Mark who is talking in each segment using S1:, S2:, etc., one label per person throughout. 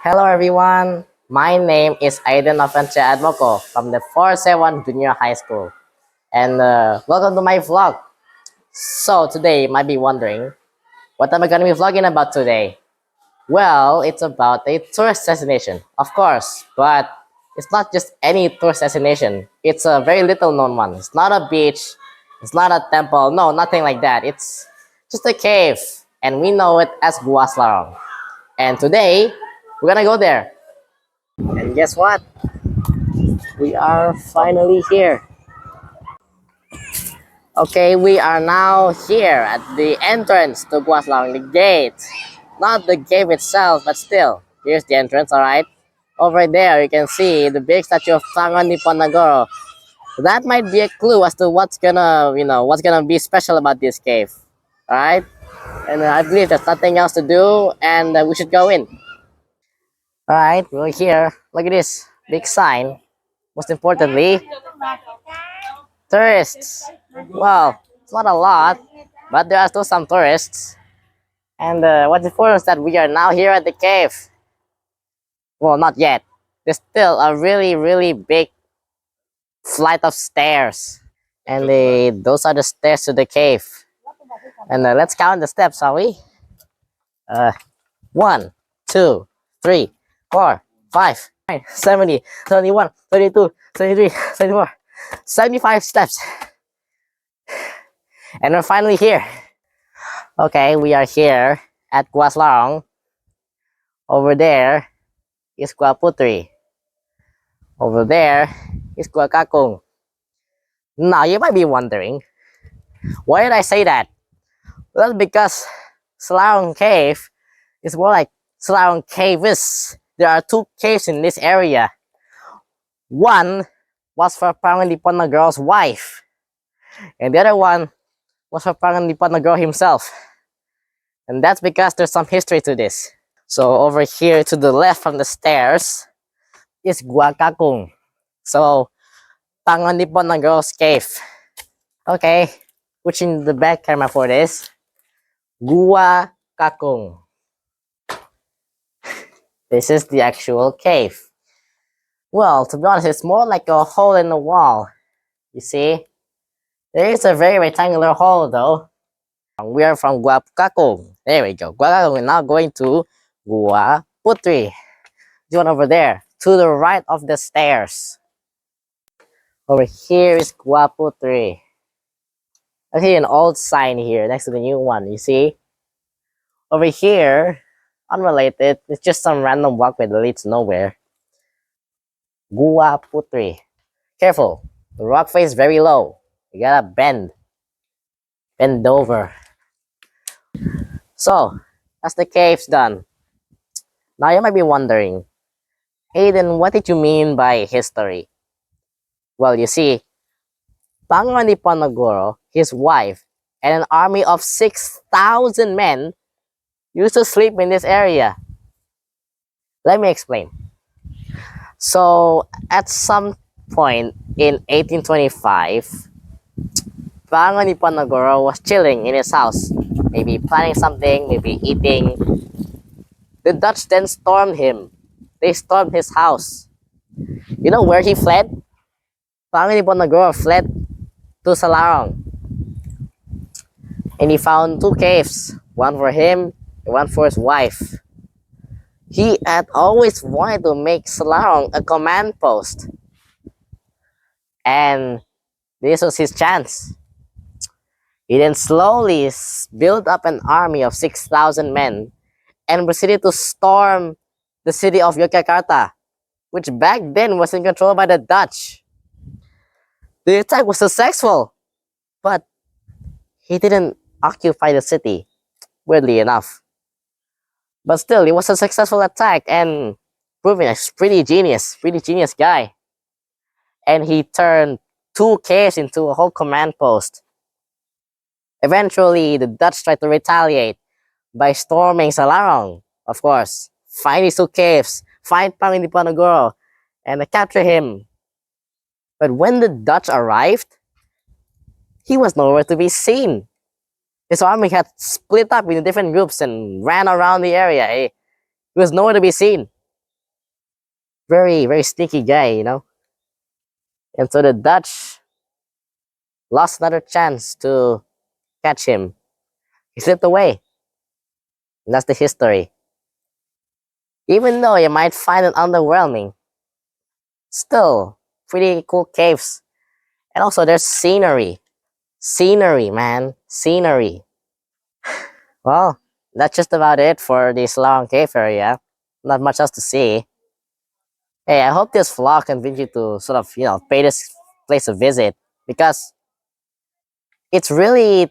S1: Hello everyone, my name is Ravenshea Atmoko from the 471 Junior High School and welcome to my vlog. So today you might be wondering, what am I going to be vlogging about today? Well, it's about a tourist destination, of course, but it's not just any tourist destination. It's a very little known one. It's not a beach, it's not a temple, no, nothing like that. It's just a cave and we know it as Gua Slarong. And today, we're gonna go there. And guess what? We are finally here. Okay, we are now here at the entrance to Guaslang, the gate. Not the cave itself, but still. Here's the entrance, alright? Over there, you can see the big statue of Tangan ni Panagoro. That might be a clue as to what's gonna be special about this cave. Alright? And I believe there's nothing else to do, and we should go in. Alright, we're here. Look at this big sign. Most importantly, tourists. Well, it's not a lot, but there are still some tourists. And what's important is that we are now here at the cave. Well, not yet. There's still a really, really big flight of stairs. And those are the stairs to the cave. And let's count the steps, shall we? 1, 2, 3, 4, 5, 9, 70, 71, 72, 73, 74, 75 steps. And we're finally here. Okay, we are here at Gua Slarong. Over there is Gua Putri. Over there is Gua Kakung. Now you might be wondering, why did I say that? Well, because Slarong Cave is more like Slarong Caves. There are two caves in this area. One was for Panganipan girl's wife, and the other one was for Panganipan girl himself. And that's because there's some history to this. So over here to the left from the stairs is Gua Kakung. So Panganipan girl's cave. Okay, pushing the back camera for this. Gua Kakung. This is the actual cave. Well, to be honest, it's more like a hole in the wall. You see? There is a very rectangular hole though. We are from Gua Kakung. There we go. Gua Kakung. We're now going to Gua Putri. The one over there. To the right of the stairs. Over here is Gua Putri. I see an old sign here next to the new one. You see? Over here, unrelated, it's just some random walkway that leads nowhere. Gua Putri. Careful. The rock face is very low. You gotta bend. Bend over. So, that's the cave's done. Now you might be wondering, Aiden, what did you mean by history? Well, you see, Panganipan, his wife, and an army of 6,000 men used to sleep in this area. Let me explain. So, at some point in 1825, Panganipan was chilling in his house, maybe planning something, maybe eating. The Dutch then stormed him. They stormed his house. You know where he fled? Panganipan fled to Salarong. And he found two caves, one for him and one for his wife. He had always wanted to make Salarong a command post. And this was his chance. He then slowly built up an army of 6,000 men and proceeded to storm the city of Yogyakarta, which back then was in control by the Dutch. The attack was successful, but he didn't occupy the city, weirdly enough. But still, it was a successful attack and proving a pretty genius guy. And he turned two caves into a whole command post. Eventually, the Dutch tried to retaliate by storming Salarong, of course. Find these two caves, find Panganipan, and capture him. But when the Dutch arrived, he was nowhere to be seen. His army had split up into different groups and ran around the area. He was nowhere to be seen. Very, very sneaky guy, you know. And so the Dutch lost another chance to catch him. He slipped away. And that's the history. Even though you might find it underwhelming, still pretty cool caves. And also there's scenery. Scenery, man. Scenery. Well, that's just about it for this long cave area. Not much else to see. Hey, I hope this vlog convinced you to sort of, pay this place a visit because it's really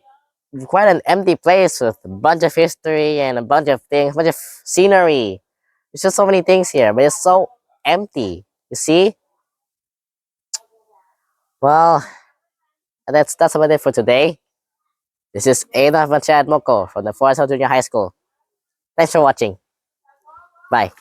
S1: quite an empty place with a bunch of history and a bunch of things, a bunch of scenery. There's just so many things here, but it's so empty. You see? Well, that's about it for today. This is Ada Atmoko from the Forest Hill Junior High School. Thanks for watching. Bye.